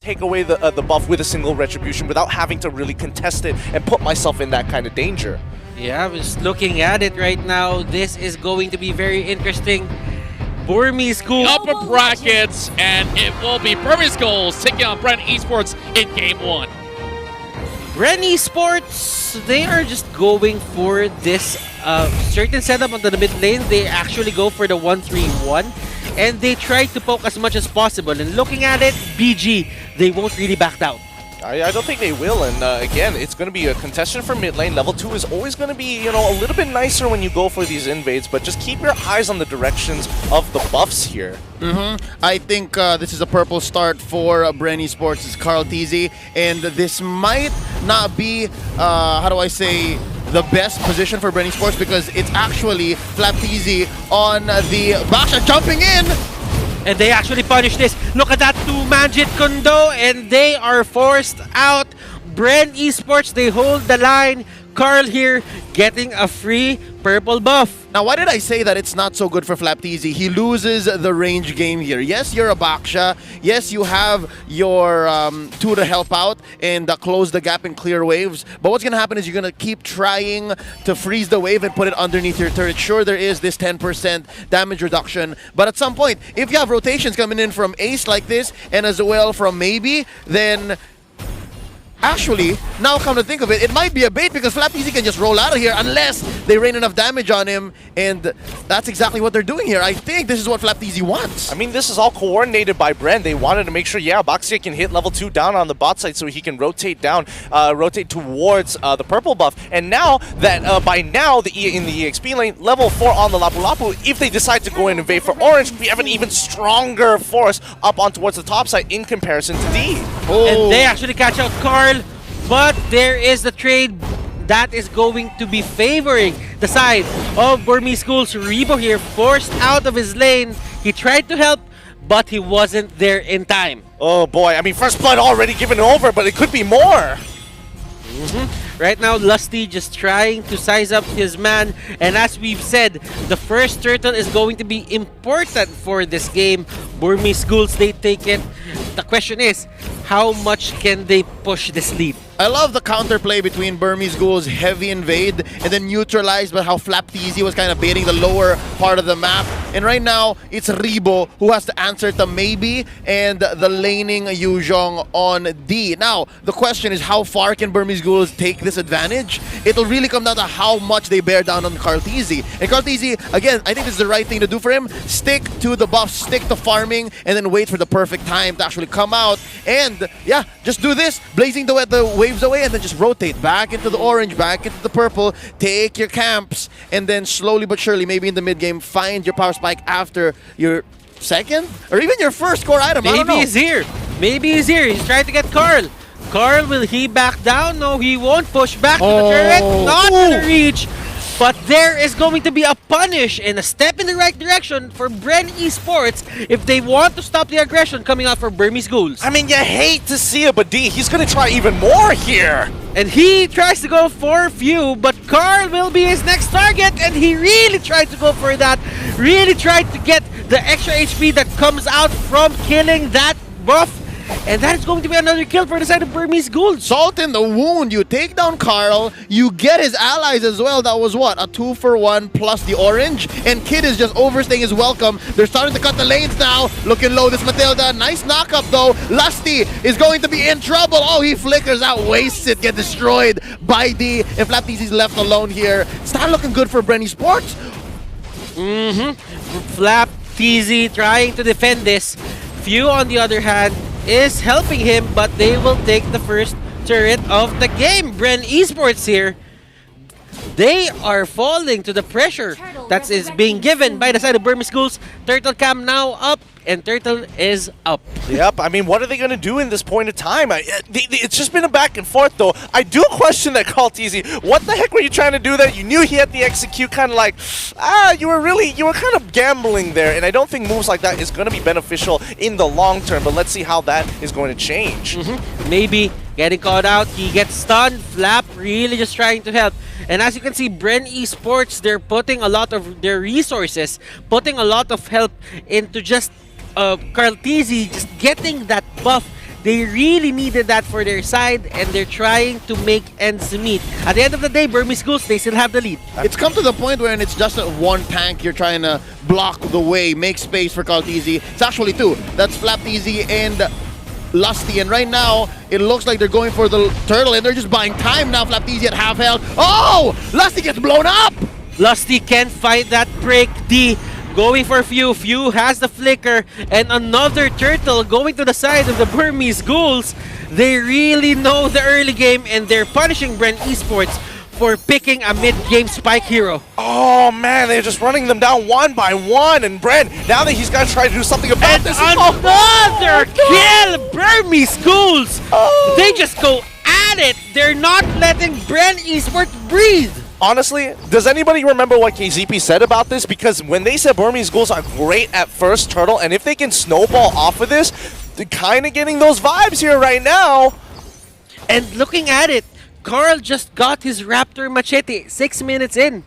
take away the buff with a single retribution without having to really contest it and put myself in that kind of danger. Yeah, I was looking at it right now. This is going to be very interesting. Burmese Ghouls. Upper brackets, and it will be Burmese Ghouls taking on Bren Esports in Game 1. Bren Esports, they are just going for this certain setup on the mid lane. They actually go for the 1-3-1, and they try to poke as much as possible. And looking at it, BG, they won't really back down. I don't think they will, and again, it's going to be a contestant for mid lane. Level 2 is always going to be, you know, a little bit nicer when you go for these invades, but just keep your eyes on the directions of the buffs here. I think this is a purple start for Bren Esports. It's Carl TZ, and this might not be, how do I say, the best position for Bren Esports, because it's actually Flap TZ on the Basha jumping in. And they actually punish this. Look at that two-man Jit Kundo, and they are forced out. Bren Esports, they hold the line. Carl here getting a free purple buff. Now, why did I say that it's not so good for Flap TZ? He loses the range game here. Yes, you're a Baksha. Yes, you have your 2 to help out and close the gap and clear waves. But what's going to happen is you're going to keep trying to freeze the wave and put it underneath your turret. Sure, there is this 10% damage reduction. But at some point, if you have rotations coming in from Ace like this and as well from Maybe, then actually, now come to think of it, it might be a bait because Flap TZ can just roll out of here unless they rain enough damage on him, and that's exactly what they're doing here. I think this is what Flap TZ wants. I mean, this is all coordinated by Bren. They wanted to make sure, yeah, Baxia can hit level 2 down on the bot side so he can rotate down, rotate towards the purple buff. And now that, by now, in the EXP lane, level 4 on the Lapu Lapu, if they decide to go in and invade for orange, we have an even stronger force up on towards the top side in comparison to D. And they actually catch out Carl. But there is the trade that is going to be favoring the side of Burmese Ghouls. Rebo here forced out of his lane. He tried to help, but he wasn't there in time. Oh boy, I mean, first blood already given over, but it could be more. Right now, Lusty just trying to size up his man. And as we've said, the first turtle is going to be important for this game. Burmese Ghouls, they take it. The question is, how much can they push this lead? I love the counterplay between Burmese Ghouls' heavy invade and then neutralized by how Flap TZ was kind of baiting the lower part of the map. And right now, it's Rebo who has to answer to Maybe and the laning Yuzhong on D. Now, the question is, how far can Burmese Ghouls take this advantage? It'll really come down to how much they bear down on Carl TZ. And Carl TZ, again, I think this is the right thing to do for him. Stick to the buff, stick to farming, and then wait for the perfect time to actually come out. And yeah, just do this, blazing the waves away, and then just rotate back into the orange, back into the purple, take your camps, and then slowly but surely, maybe in the mid game, find your power spike after your second or even your first core item. I don't know. Maybe he's here. Maybe he's here. He's trying to get Carl. Carl, will he back down? No, he won't push back to the turret. Not gonna reach. But there is going to be a punish and a step in the right direction for Bren Esports if they want to stop the aggression coming out for Burmese Ghouls. I mean, you hate to see it, but D, he's going to try even more here. And he tries to go for few, but Carl will be his next target, and he really tried to go for that. Really tried to get the extra HP that comes out from killing that buff. And that is going to be another kill for the side of Burmese Ghouls. Salt in the wound. You take down Carl. You get his allies as well. That was what? A 2-for-1 plus the orange. And Kid is just overstaying his welcome. They're starting to cut the lanes now. Looking low, this Matilda. Nice knock-up though. Lusty is going to be in trouble. Oh, he flickers out, wastes it, get destroyed by D. And Flap TZ is left alone here. It's not looking good for Bren Esports. Flap TZ trying to defend this. Few, on the other hand, is helping him, but they will take the first turret of the game. Bren Esports here, they are falling to the pressure that is being given by the side of Burmese Ghouls. Turtle cam now up, and Turtle is up. Yep, I mean, what are they going to do in this point of time? It's just been a back and forth, though. I do question that Carl TZ. What the heck were you trying to do there? You knew he had the execute, kind of like, you were kind of gambling there, and I don't think moves like that is going to be beneficial in the long term, but let's see how that is going to change. Maybe getting caught out, he gets stunned. Flap really just trying to help. And as you can see, Bren Esports, they're putting a lot of their resources, putting a lot of help into just Carl TZ just getting that buff, They really needed that for their side, and they're trying to make ends meet. At the end of the day, Burmese Ghouls, they still have the lead. It's come to the point where it's just one tank you're trying to block the way, make space for Kaltizi. It's actually two. That's Flaptizi and Lusty, and right now it looks like they're going for the turtle, and they're just buying time now. Flaptizi at half health. Oh! Lusty gets blown up! Lusty can't fight that break. D going for Few. Few has the flicker, and another turtle going to the side of the Burmese Ghouls. They really know the early game, and they're punishing Bren Esports for picking a mid-game spike hero. Oh man, they're just running them down one by one, and Bren, now that he's got to try to do something about this. Another kill! Burmese Ghouls! They just go at it! They're not letting Bren Esports breathe! Honestly, does anybody remember what KZP said about this? Because when they said Burmese Ghouls are great at first turtle, and if they can snowball off of this, they're kind of getting those vibes here right now. And looking at it, Carl just got his Raptor Machete 6 minutes in.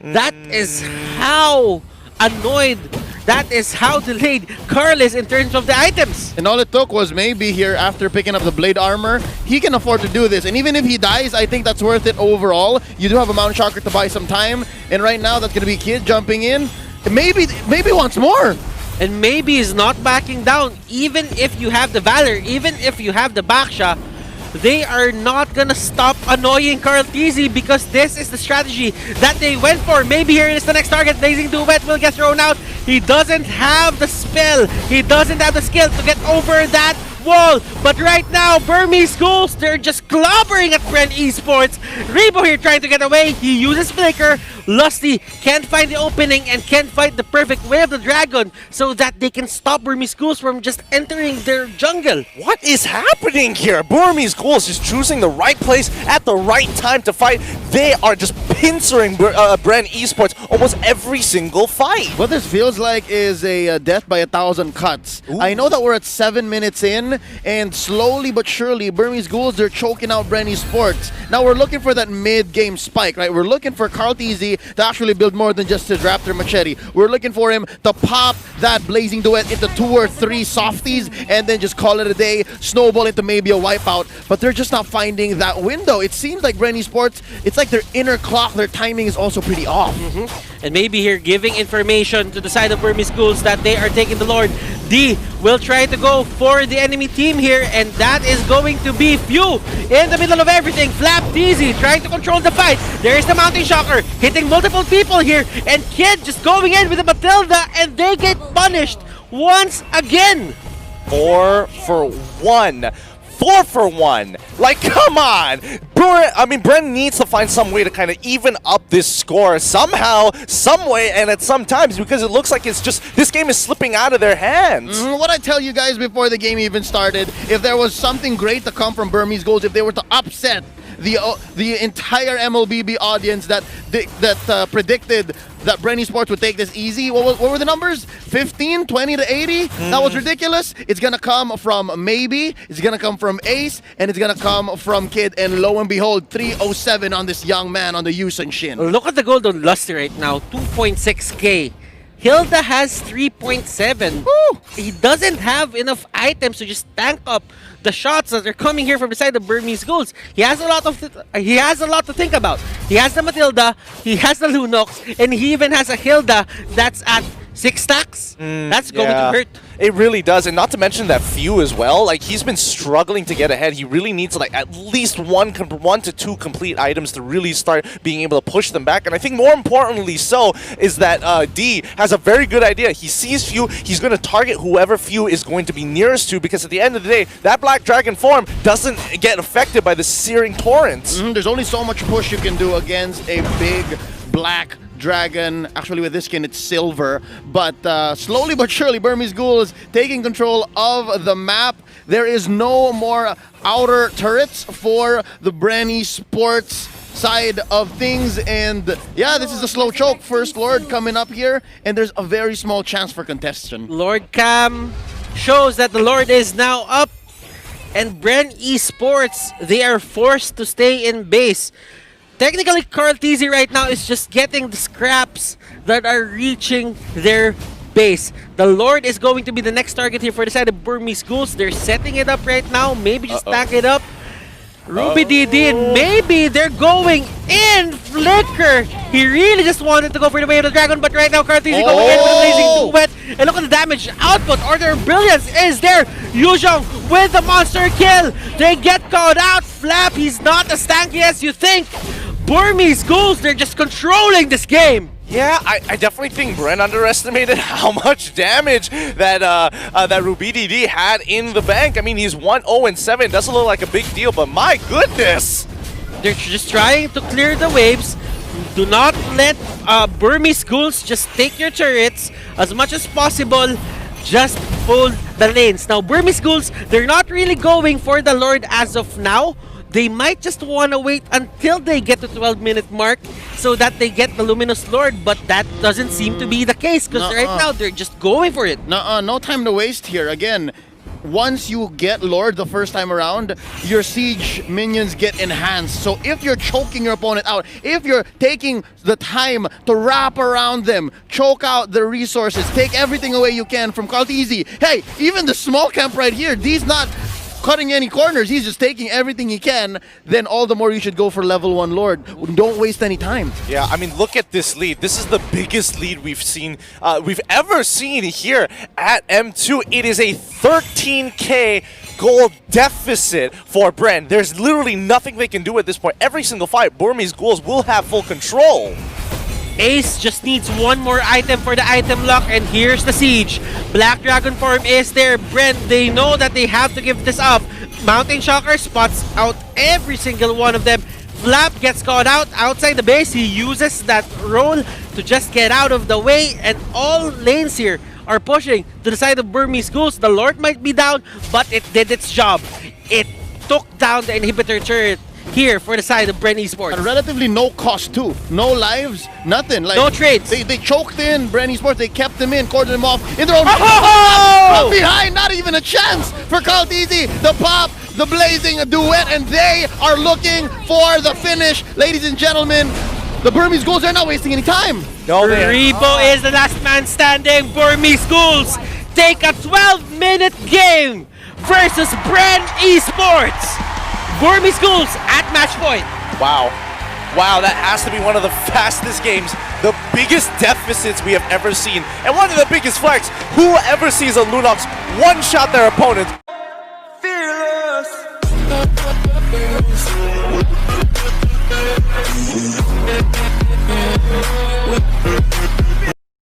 That is how annoyed, that is how delayed Carl is in terms of the items. And all it took was maybe here after picking up the blade armor, he can afford to do this. And even if he dies, I think that's worth it overall. You do have a Mount Shocker to buy some time. And right now, that's going to be Kid jumping in. Maybe once more. And maybe he's not backing down. Even if you have the Valor, even if you have the Baksha, they are not gonna stop annoying Kaltizi because this is the strategy that they went for. Maybe here is the next target. Blazing Duet will get thrown out. He doesn't have the spell. He doesn't have the skill to get over that wall. But right now, Burmese Ghouls, they're just clobbering at Bren Esports. Rebo here trying to get away. He uses Flicker. Lusty can't find the opening and can't find the perfect way of the dragon so that they can stop Burmese Ghouls from just entering their jungle. What is happening here? Burmese Ghouls is choosing the right place at the right time to fight. They are just pincering Bren Esports almost every single fight. What this feels like is a death by 1,000 cuts. Ooh. I know that we're at 7 minutes in, and slowly but surely, Burmese Ghouls, they're choking out Bren Esports. Now we're looking for that mid-game spike, right? We're looking for Kaltizi to actually build more than just his Raptor Machete. We're looking for him to pop that Blazing Duet into 2 or 3 softies and then just call it a day, snowball into maybe a wipeout. But they're just not finding that window. It seems like Bren Esports, it's like their inner clock, their timing is also pretty off. And maybe here giving information to the side of Burmese Ghouls that they are taking the Lord. D will try to go for the enemy team here, and that is going to be Few in the middle of everything. Flaptizi trying to control the fight. There is the Mountain Shocker hitting multiple people here, and Kid just going in with the Matilda, and they get punished once again. 4 for 1. 4 for 1. Like, come on. Bren needs to find some way to kind of even up this score somehow, some way, and at some times, because it looks like it's just, this game is slipping out of their hands. What I tell you guys before the game even started, if there was something great to come from Burmese Ghouls, if they were to upset the entire MLBB audience that predicted that Bren Esports would take this easy. What were the numbers? 15, 20 to 80? That was ridiculous. It's going to come from Maybe, it's going to come from Ace, and it's going to come from Kid. And lo and behold, 307 on this young man on the Yusen Shin. Look at the gold on Lusty right now, 2.6k. Hilda has 3.7. He doesn't have enough items to just tank up the shots that are coming here from the side of Burmese Ghouls. He has a lot to think about. He has the Matilda, he has the Lunox, and he even has a Hilda that's at 6 stacks. That's going to hurt. It really does, and not to mention that Few as well. Like, he's been struggling to get ahead. He really needs like at least one to 2 complete items to really start being able to push them back. And I think more importantly so is that D has a very good idea. He sees Few, he's going to target whoever Few is going to be nearest to, because at the end of the day, that Black Dragon form doesn't get affected by the searing torrents. There's only so much push you can do against a big black dragon. Actually, with this skin, it's silver. But slowly but surely, Burmese Ghouls taking control of the map. There is no more outer turrets for the Bren Esports side of things. And yeah, this is a slow choke. First Lord coming up here, and there's a very small chance for contestation. Lord Cam shows that the Lord is now up. And Bren Esports, they are forced to stay in base. Technically, Kaltizi right now is just getting the scraps that are reaching their base. The Lord is going to be the next target here for the side of Burmese Ghouls. They're setting it up right now. Maybe just stack it up. Ruby DD, and maybe they're going in. Flicker. He really just wanted to go for the way of the dragon, but right now Karthisi going in with a blazing duet. And look at the damage output. Order of Brilliance is there. Yuzhong with the monster kill. They get caught out. Flap, he's not as tanky as you think. Burmese Ghouls, they're just controlling this game. Yeah, I definitely think Bren underestimated how much damage that that Ruby DD had in the bank. I mean, he's 1-0-7. Doesn't look like a big deal, but my goodness. They're just trying to clear the waves. Do not let Burmese Ghouls just take your turrets as much as possible. Just hold the lanes. Now, Burmese Ghouls, they're not really going for the Lord as of now. They might just want to wait until they get to 12-minute mark so that they get the Luminous Lord, but that doesn't seem to be the case because right now they're just going for it. No time to waste here. Again, once you get Lord the first time around, your siege minions get enhanced. So if you're choking your opponent out, if you're taking the time to wrap around them, choke out the resources, take everything away you can from Karthisi. Hey, even the small camp right here, he's not cutting any corners, he's just taking everything he can, then all the more you should go for level 1 Lord. Don't waste any time. Yeah, I mean, look at this lead. This is the biggest lead we've ever seen here at M2. It is a 13k gold deficit for Bren. There's literally nothing they can do at this point. Every single fight, Burmese Ghouls will have full control. Ace just needs one more item for the item lock, and here's the siege. Black Dragon form is there. Brent, they know that they have to give this up. Mountain Shocker spots out every single one of them. Flap gets caught out outside the base. He uses that roll to just get out of the way, and all lanes here are pushing to the side of Burmese Ghouls. The Lord might be down, but it did its job. It took down the inhibitor turret here for the side of Bren Esports. And relatively no cost too. No lives, nothing. Like, no trades. They choked in Bren Esports, they kept them in, cordoned them off in their own from behind, not even a chance for Karthisi. The pop, the blazing duet, and they are looking for the finish. Ladies and gentlemen, the Burmese Ghouls are not wasting any time. No, Rebo is the last man standing. Burmese Ghouls take a 12-minute game versus Bren Esports. Burmese Ghouls at match point. Wow. Wow, that has to be one of the fastest games, the biggest deficits we have ever seen, and one of the biggest flex. Whoever sees a Lunox one-shot their opponent. Fearless.